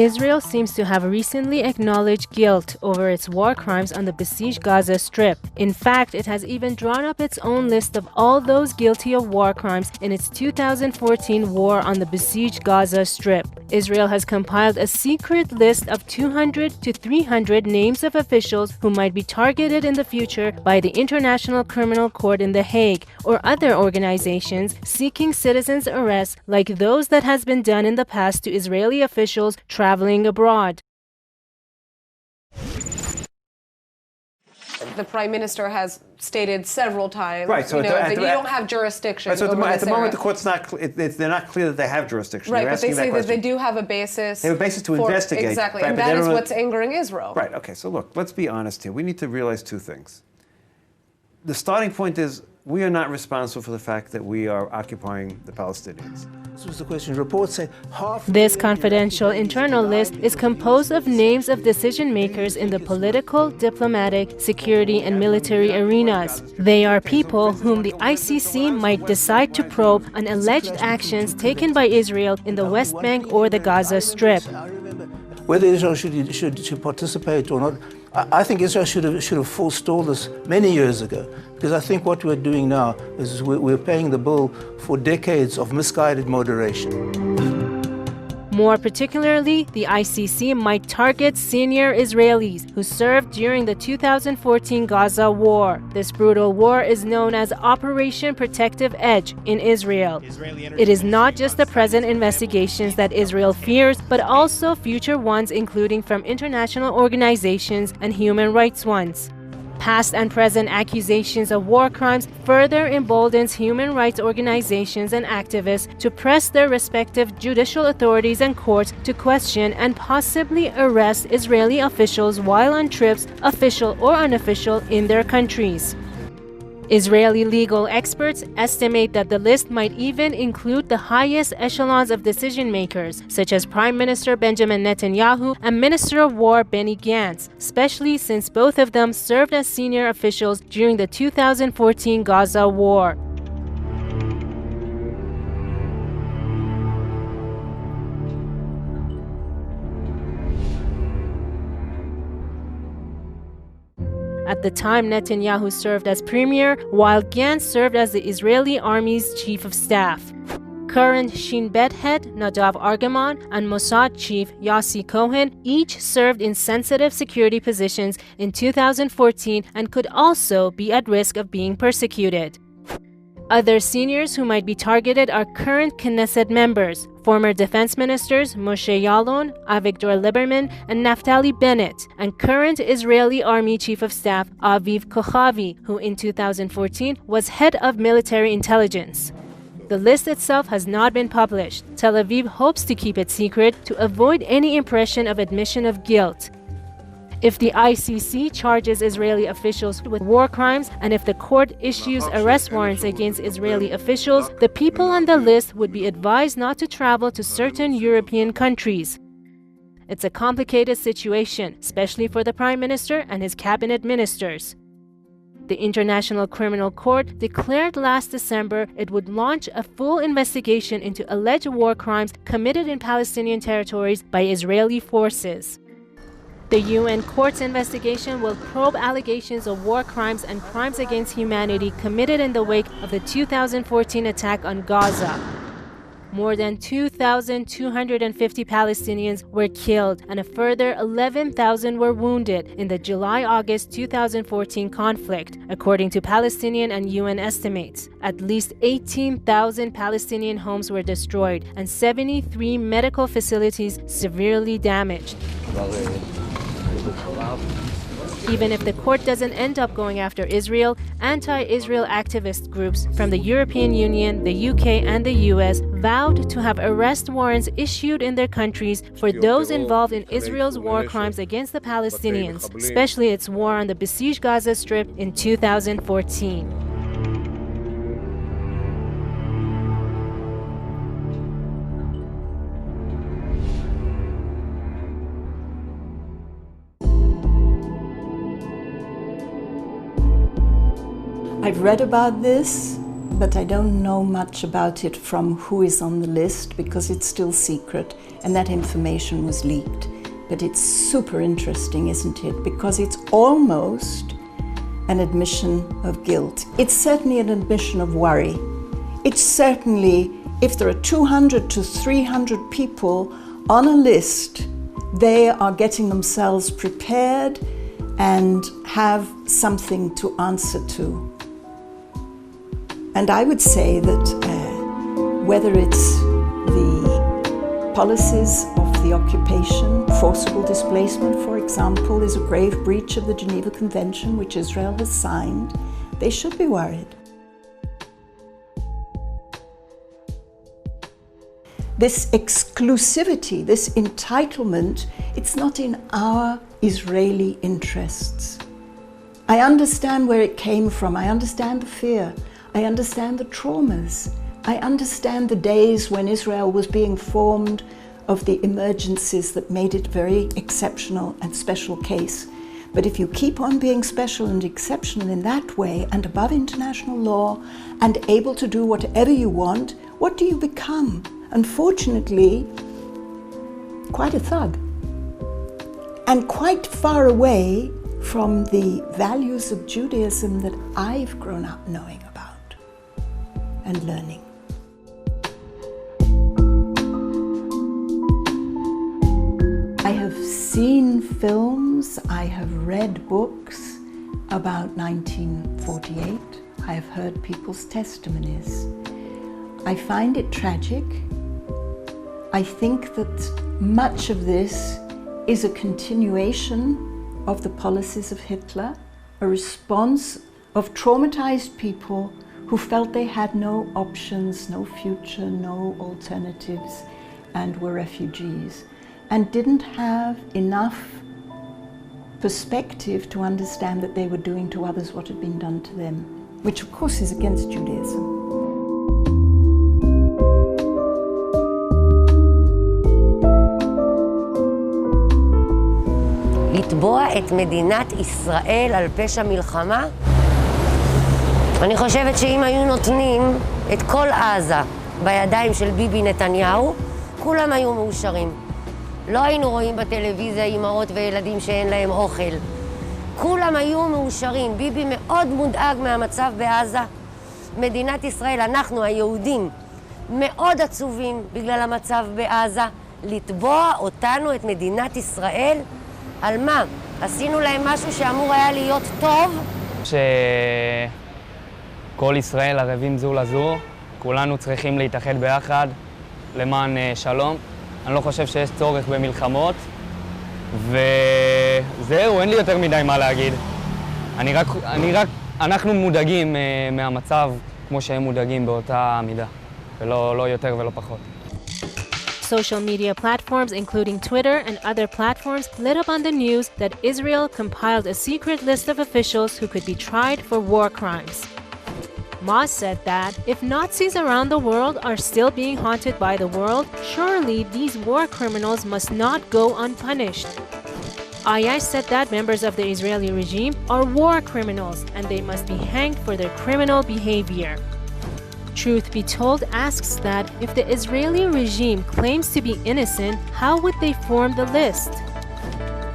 Israel seems to have recently acknowledged guilt over its war crimes on the besieged Gaza Strip. In fact, it has even drawn up its own list of all those guilty of war crimes in its 2014 war on the besieged Gaza Strip. Israel has compiled a secret list of 200 to 300 names of officials who might be targeted in the future by the International Criminal Court in The Hague or other organizations seeking citizens' arrests like those that has been done in the past to Israeli officials traveling abroad. The Prime Minister has stated several times that you don't have jurisdiction. Right, so at the moment, the court's they're not clear that they have jurisdiction. Right, but they say that they do have a basis. They have a basis to investigate. Exactly, right, and that is what's angering Israel. Right, okay, so look, let's be honest here. We need to realize two things. The starting point is we are not responsible for the fact that we are occupying the Palestinians. This was the question. Reports say half. This confidential internal list is composed of names of decision makers in the political, diplomatic, security, and military arenas. They are people whom the ICC might decide to probe on alleged actions taken by Israel in the West Bank or the Gaza Strip. Whether Israel should participate or not, I think Israel should have forestalled this many years ago, because I think what we're doing now is we're paying the bill for decades of misguided moderation. More particularly, the ICC might target senior Israelis who served during the 2014 Gaza war. This brutal war is known as Operation Protective Edge in Israel. It is not just the present investigations that Israel fears, but also future ones, including from international organizations and human rights ones. Past and present accusations of war crimes further emboldens human rights organizations and activists to press their respective judicial authorities and courts to question and possibly arrest Israeli officials while on trips, official or unofficial, in their countries. Israeli legal experts estimate that the list might even include the highest echelons of decision makers, such as Prime Minister Benjamin Netanyahu and Minister of War Benny Gantz, especially since both of them served as senior officials during the 2014 Gaza war. At the time, Netanyahu served as premier, while Gantz served as the Israeli army's chief of staff. Current Shin Bet head Nadav Argaman and Mossad chief Yossi Cohen each served in sensitive security positions in 2014 and could also be at risk of being persecuted. Other seniors who might be targeted are current Knesset members, former defense ministers Moshe Yaalon, Avigdor Lieberman, and Naftali Bennett, and current Israeli Army Chief of Staff Aviv Kochavi, who in 2014 was head of military intelligence. The list itself has not been published. Tel Aviv hopes to keep it secret to avoid any impression of admission of guilt. If the ICC charges Israeli officials with war crimes, and if the court issues arrest warrants against Israeli officials, the people on the list would be advised not to travel to certain European countries. It's a complicated situation, especially for the Prime Minister and his cabinet ministers. The International Criminal Court declared last December it would launch a full investigation into alleged war crimes committed in Palestinian territories by Israeli forces. The UN Court's investigation will probe allegations of war crimes and crimes against humanity committed in the wake of the 2014 attack on Gaza. More than 2,250 Palestinians were killed and a further 11,000 were wounded in the July-August 2014 conflict, according to Palestinian and UN estimates. At least 18,000 Palestinian homes were destroyed and 73 medical facilities severely damaged. Even if the court doesn't end up going after Israel, anti-Israel activist groups from the European Union, the UK, and the US vowed to have arrest warrants issued in their countries for those involved in Israel's war crimes against the Palestinians, especially its war on the besieged Gaza Strip in 2014. I've read about this. but I don't know much about it from who is on the list because it's still secret and that information was leaked. But it's super interesting, isn't it? Because it's almost an admission of guilt. It's certainly an admission of worry. It's certainly, if there are 200 to 300 people on a list, they are getting themselves prepared and have something to answer to. And I would say that whether it's the policies of the occupation, forcible displacement, for example, is a grave breach of the Geneva Convention, which Israel has signed, they should be worried. This exclusivity, this entitlement, it's not in our Israeli interests. I understand where it came from. I understand the fear. I understand the traumas. I understand the days when Israel was being formed of the emergencies that made it very exceptional and special case. But if you keep on being special and exceptional in that way and above international law and able to do whatever you want, what do you become? Unfortunately, quite a thug. And quite far away from the values of Judaism that I've grown up knowing about and learning. I have seen films, I have read books about 1948. I have heard people's testimonies. I find it tragic. I think that much of this is a continuation of the policies of Hitler, a response of traumatized people who felt they had no options, no future, no alternatives, and were refugees, and didn't have enough perspective to understand that they were doing to others what had been done to them, which of course is against Judaism. לתבוע את מדינת ישראל על פשע מלחמה? אני חושבת שאם היו נותנים את כל עזה בידיים של ביבי נתניהו, כולם היו מאושרים. לא היינו רואים בטלוויזיה אימהות וילדים שאין להם אוכל. כולם היו מאושרים. ביבי מאוד מודאג מהמצב בעזה. מדינת ישראל, אנחנו היהודים, מאוד עצובים בגלל המצב בעזה. לתבוע אותנו, את מדינת ישראל, על מה? עשינו להם משהו שאמור היה להיות טוב? שכל ישראל ערבים זו לזו, כולנו צריכים להתאחד ביחד למען שלום. אני לא חושב שיש צורך במלחמות, וזהו, אין לי יותר מדי מה להגיד. אנחנו מודאגים מהמצב כמו שהם מודאגים באותה מידה, ולא יותר ולא פחות. Social media platforms, including Twitter and other platforms, lit up on the news that Israel compiled a secret list of officials who could be tried for war crimes. Moss said that if Nazis around the world are still being haunted by the world, surely these war criminals must not go unpunished. Ayash said that members of the Israeli regime are war criminals and they must be hanged for their criminal behavior. Truth Be Told asks that if the Israeli regime claims to be innocent, how would they form the list?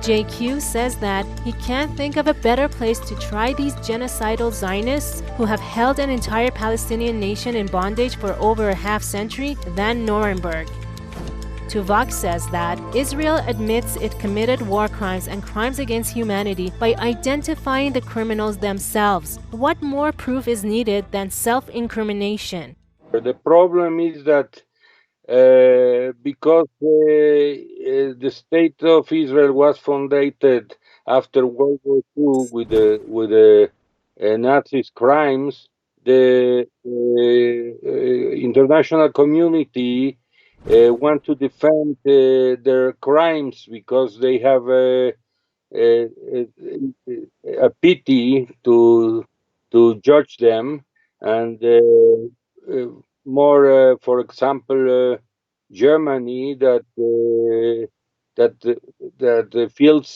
JQ says that he can't think of a better place to try these genocidal Zionists who have held an entire Palestinian nation in bondage for over a half-century than Nuremberg. Tuvok says that Israel admits it committed war crimes and crimes against humanity by identifying the criminals themselves. What more proof is needed than self-incrimination? The problem is that because the state of Israel was founded after World War II with the Nazis' crimes, the international community want to defend their crimes because they have a pity to judge them, and more, for example, Germany that feels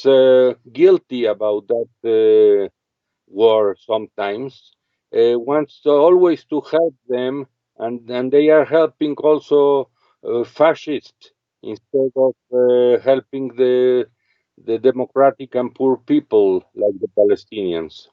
guilty about that war sometimes, wants always to help them, and they are helping also fascists instead of helping the democratic and poor people like the Palestinians.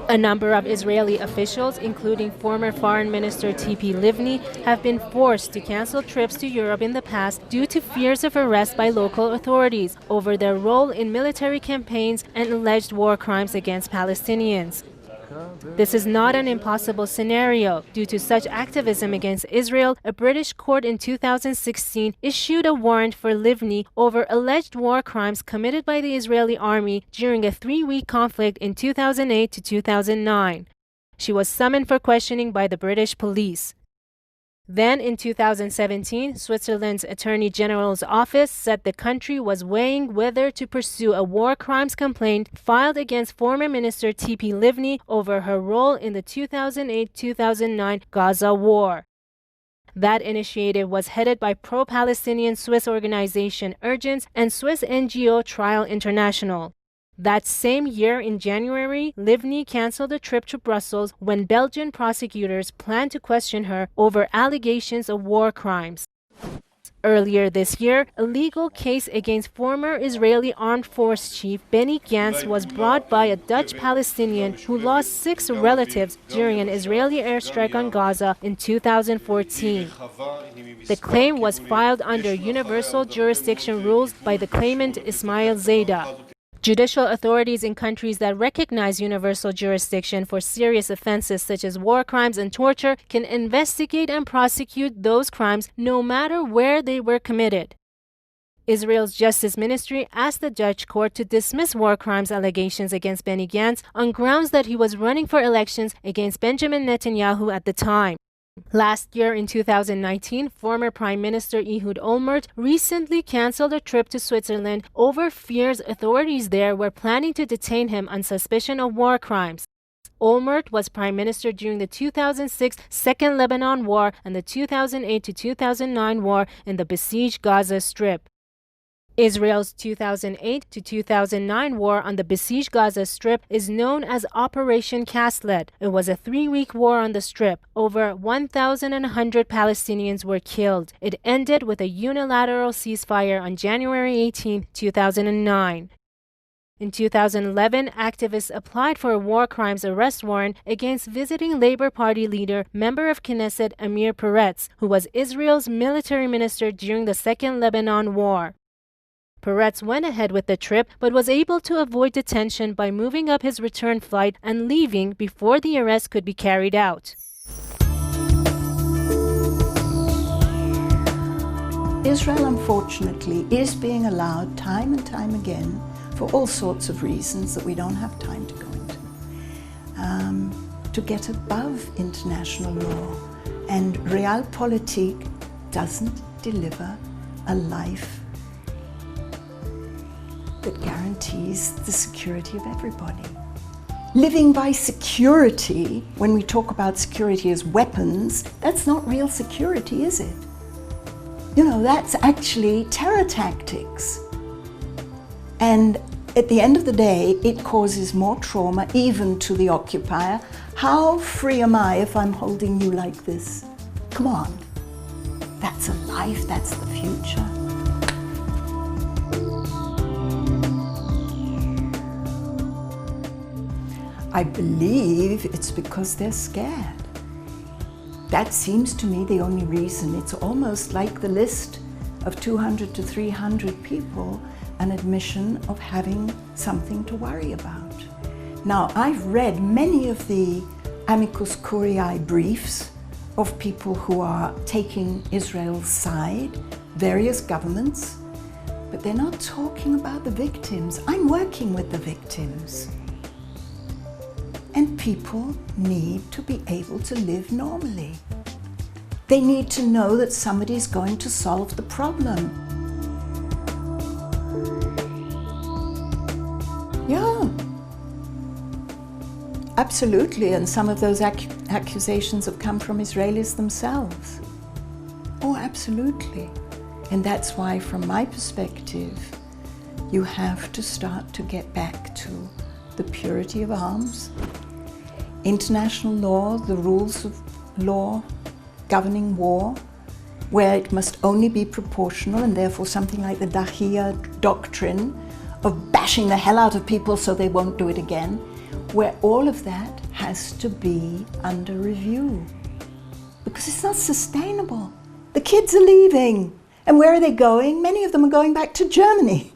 A number of Israeli officials, including former Foreign Minister Tzipi Livni, have been forced to cancel trips to Europe in the past due to fears of arrest by local authorities over their role in military campaigns and alleged war crimes against Palestinians. This is not an impossible scenario. Due to such activism against Israel, a British court in 2016 issued a warrant for Livni over alleged war crimes committed by the Israeli army during a 3-week conflict in 2008 to 2009. She was summoned for questioning by the British police. Then, in 2017, Switzerland's Attorney General's office said the country was weighing whether to pursue a war crimes complaint filed against former Minister Tzipi Livni over her role in the 2008-2009 Gaza war. That initiative was headed by pro-Palestinian Swiss organization Urgence and Swiss NGO Trial International. That same year, in January, Livni canceled a trip to Brussels when Belgian prosecutors planned to question her over allegations of war crimes. Earlier this year, a legal case against former Israeli Armed Force Chief Benny Gantz was brought by a Dutch Palestinian who lost 6 relatives during an Israeli airstrike on Gaza in 2014. The claim was filed under universal jurisdiction rules by the claimant Ismail Zeda. Judicial authorities in countries that recognize universal jurisdiction for serious offenses such as war crimes and torture can investigate and prosecute those crimes no matter where they were committed. Israel's Justice Ministry asked the Dutch court to dismiss war crimes allegations against Benny Gantz on grounds that he was running for elections against Benjamin Netanyahu at the time. Last year, in 2019, former Prime Minister Ehud Olmert recently canceled a trip to Switzerland over fears authorities there were planning to detain him on suspicion of war crimes. Olmert was Prime Minister during the 2006 Second Lebanon War and the 2008 to 2009 war in the besieged Gaza Strip. Israel's 2008 to 2009 war on the besieged Gaza Strip is known as Operation Castlet. It was a 3-week war on the Strip. Over 1,100 Palestinians were killed. It ended with a unilateral ceasefire on January 18, 2009. In 2011, activists applied for a war crimes arrest warrant against visiting Labour Party leader, member of Knesset Amir Peretz, who was Israel's military minister during the Second Lebanon War. Peretz went ahead with the trip but was able to avoid detention by moving up his return flight and leaving before the arrest could be carried out. Israel, unfortunately, is being allowed time and time again, for all sorts of reasons that we don't have time to go into, to get above international law. And realpolitik doesn't deliver a life that guarantees the security of everybody. Living by security, when we talk about security as weapons, that's not real security, is it? You know, that's actually terror tactics. And at the end of the day, it causes more trauma even to the occupier. How free am I if I'm holding you like this? Come on. That's a life, that's the future. I believe it's because they're scared. That seems to me the only reason. It's almost like the list of 200 to 300 people, an admission of having something to worry about. Now, I've read many of the amicus curiae briefs of people who are taking Israel's side, various governments, but they're not talking about the victims. I'm working with the victims. And people need to be able to live normally. They need to know that somebody's going to solve the problem. Yeah, absolutely. And some of those accusations have come from Israelis themselves. Oh, absolutely. And that's why, from my perspective, you have to start to get back to the purity of arms, international law, the rules of law governing war, where it must only be proportional, and therefore something like the Dahia doctrine of bashing the hell out of people so they won't do it again, where all of that has to be under review. Because it's not sustainable. The kids are leaving. And where are they going? Many of them are going back to Germany.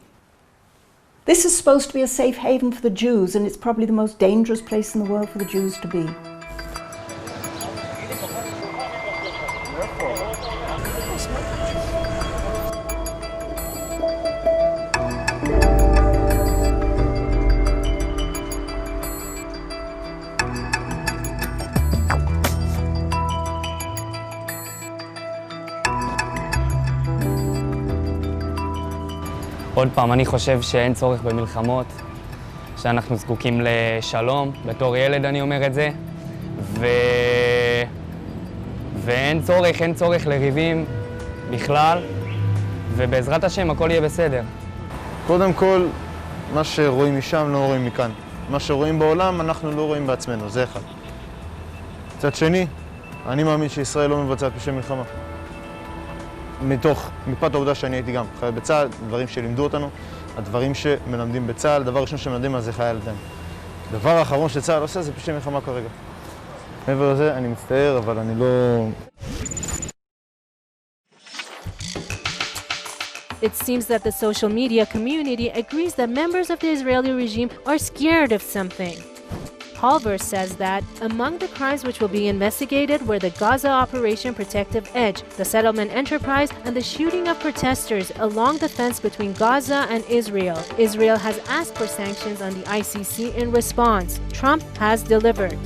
This is supposed to be a safe haven for the Jews, and it's probably the most dangerous place in the world for the Jews to be. עוד פעם, אני חושב שאין צורך במלחמות, שאנחנו זקוקים לשלום, בתור ילד אני אומר את זה, ואין צורך לריבים בכלל, ובעזרת השם הכל יהיה בסדר. קודם כל, מה שרואים משם לא רואים מכאן. מה שרואים בעולם אנחנו לא רואים בעצמנו, זה אחד. מצד שני, אני מאמין שישראל לא מבצעת פשעי מלחמה. מפאת העובדה שאני הייתי גם חייל בצה"ל, דברים שלימדו אותנו, הדברים שמלמדים בצה"ל, דבר ראשון שמלמדים על זה חייל אדם. הדבר האחרון שצה"ל עושה זה פשעי מלחמה כרגע. מעבר לזה, אני מצטער, אבל אני לא... It seems that the social media community agrees that members of the Israeli regime are scared of something. Halver says that among the crimes which will be investigated were the Gaza Operation Protective Edge, the settlement enterprise, and the shooting of protesters along the fence between Gaza and Israel. Israel has asked for sanctions on the ICC in response. Trump has delivered.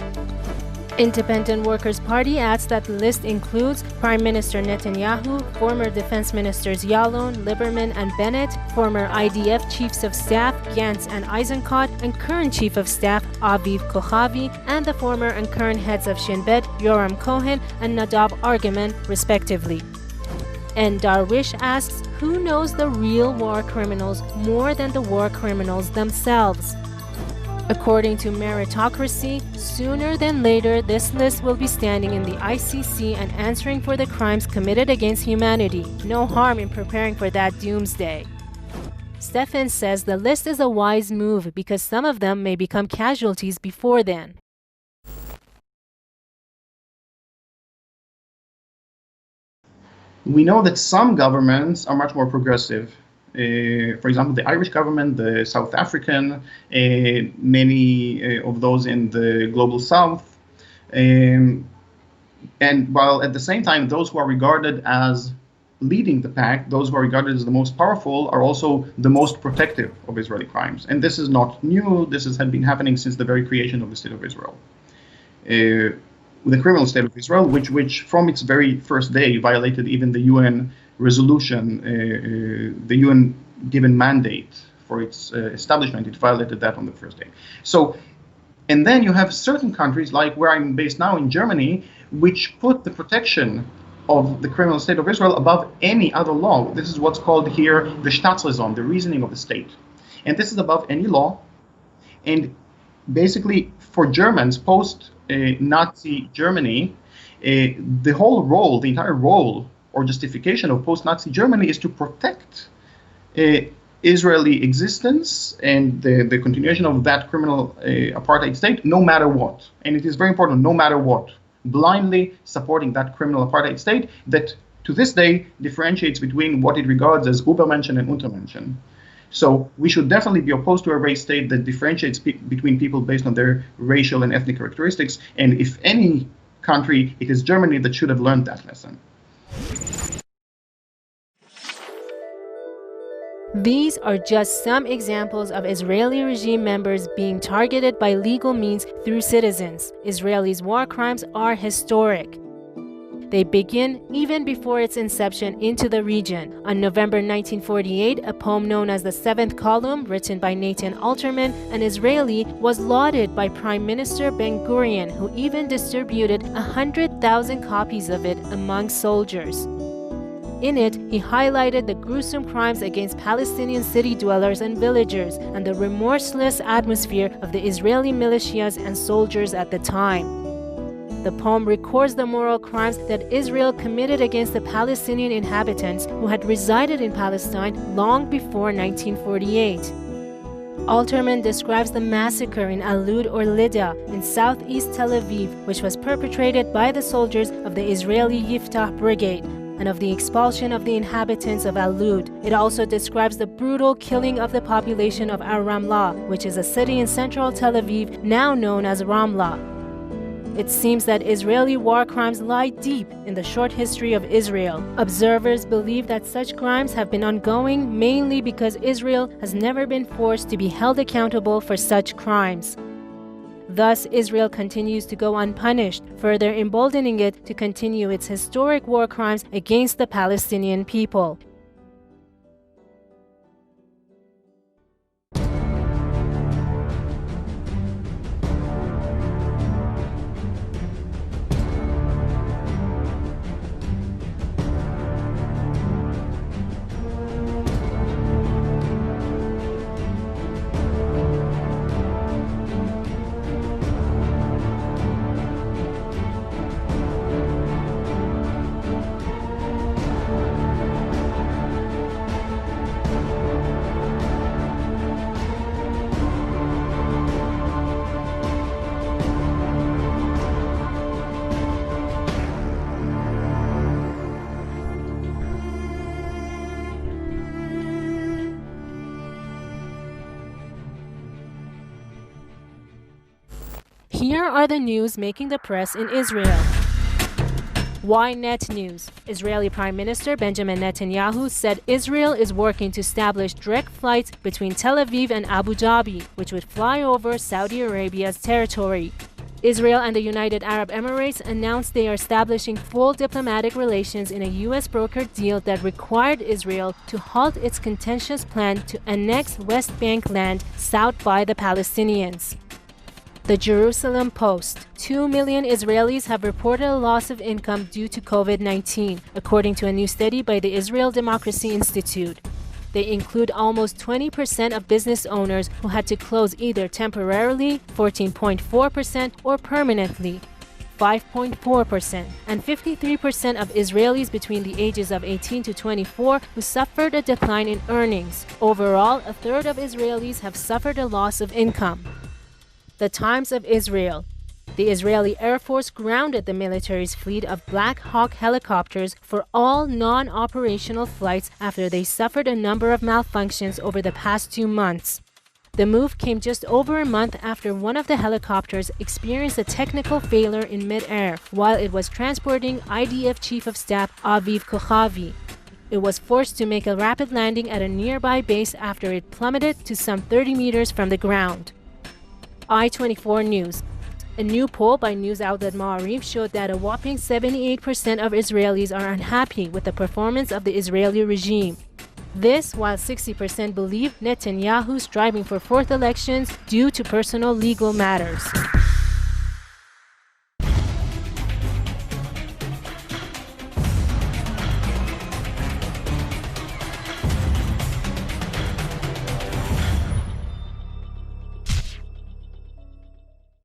Independent Workers' Party adds that the list includes Prime Minister Netanyahu, former Defense Ministers Yalon, Lieberman, and Bennett, former IDF Chiefs of Staff Gantz and Eisenkot, and current Chief of Staff Aviv Kochavi, and the former and current heads of Shin Bet, Yoram Cohen and Nadav Argaman, respectively. And Darwish asks, who knows the real war criminals more than the war criminals themselves? According to Meritocracy, sooner than later this list will be standing in the ICC and answering for the crimes committed against humanity. No harm in preparing for that doomsday. Stefan says the list is a wise move because some of them may become casualties before then. We know that some governments are much more progressive. For example, the Irish government, the South African, many of those in the global South. And while at the same time, those who are regarded as leading the pack, those who are regarded as the most powerful, are also the most protective of Israeli crimes. And this is not new. This had been happening since the very creation of the State of Israel. The criminal state of Israel, which from its very first day violated even the UN resolution, the UN given mandate for its establishment. It violated that on the first day. So, and then you have certain countries, like where I'm based now in Germany, which put the protection of the criminal state of Israel above any other law. This is what's called here the Staatsräson, the reasoning of the state. And this is above any law. And basically, for Germans, post-Nazi Germany, the whole role, the entire role or justification of post-Nazi Germany is to protect Israeli existence and the continuation of that criminal apartheid state, no matter what. And it is very important, no matter what. Blindly supporting that criminal apartheid state that to this day differentiates between what it regards as Übermenschen and Untermenschen. So we should definitely be opposed to a race state that differentiates between people based on their racial and ethnic characteristics. And if any country, it is Germany that should have learned that lesson. These are just some examples of Israeli regime members being targeted by legal means through citizens. Israel's war crimes are historic. They begin even before its inception into the region. On November 1948, a poem known as the Seventh Column, written by Nathan Alterman, an Israeli, was lauded by Prime Minister Ben-Gurion, who even distributed 100,000 copies of it among soldiers. In it, he highlighted the gruesome crimes against Palestinian city dwellers and villagers and the remorseless atmosphere of the Israeli militias and soldiers at the time. The poem records the moral crimes that Israel committed against the Palestinian inhabitants who had resided in Palestine long before 1948. Alterman describes the massacre in Al-Lud or Lida in southeast Tel Aviv, which was perpetrated by the soldiers of the Israeli Yiftach Brigade, and of the expulsion of the inhabitants of Al-Lud. It also describes the brutal killing of the population of Ar-Ramlah, which is a city in central Tel Aviv now known as Ramlah. It seems that Israeli war crimes lie deep in the short history of Israel. Observers believe that such crimes have been ongoing mainly because Israel has never been forced to be held accountable for such crimes. Thus, Israel continues to go unpunished, further emboldening it to continue its historic war crimes against the Palestinian people. Here are the news making the press in Israel. Ynet News. Israeli Prime Minister Benjamin Netanyahu said Israel is working to establish direct flights between Tel Aviv and Abu Dhabi, which would fly over Saudi Arabia's territory. Israel and the United Arab Emirates announced they are establishing full diplomatic relations in a U.S.-brokered deal that required Israel to halt its contentious plan to annex West Bank land sought by the Palestinians. The Jerusalem Post. 2 million Israelis have reported a loss of income due to COVID-19, according to a new study by the Israel Democracy Institute. They include almost 20% of business owners who had to close either temporarily, 14.4%, or permanently, 5.4%, and 53% of Israelis between the ages of 18 to 24 who suffered a decline in earnings. Overall, a third of Israelis have suffered a loss of income. The Times of Israel. The Israeli Air Force grounded the military's fleet of Black Hawk helicopters for all non-operational flights after they suffered a number of malfunctions over the past 2 months. The move came just over a month after one of the helicopters experienced a technical failure in mid-air while it was transporting IDF Chief of Staff Aviv Kochavi. It was forced to make a rapid landing at a nearby base after it plummeted to some 30 meters from the ground. I-24 News. A new poll by news outlet Ma'ariv showed that a whopping 78% of Israelis are unhappy with the performance of the Israeli regime. This, while 60% believe Netanyahu striving for fourth elections due to personal legal matters.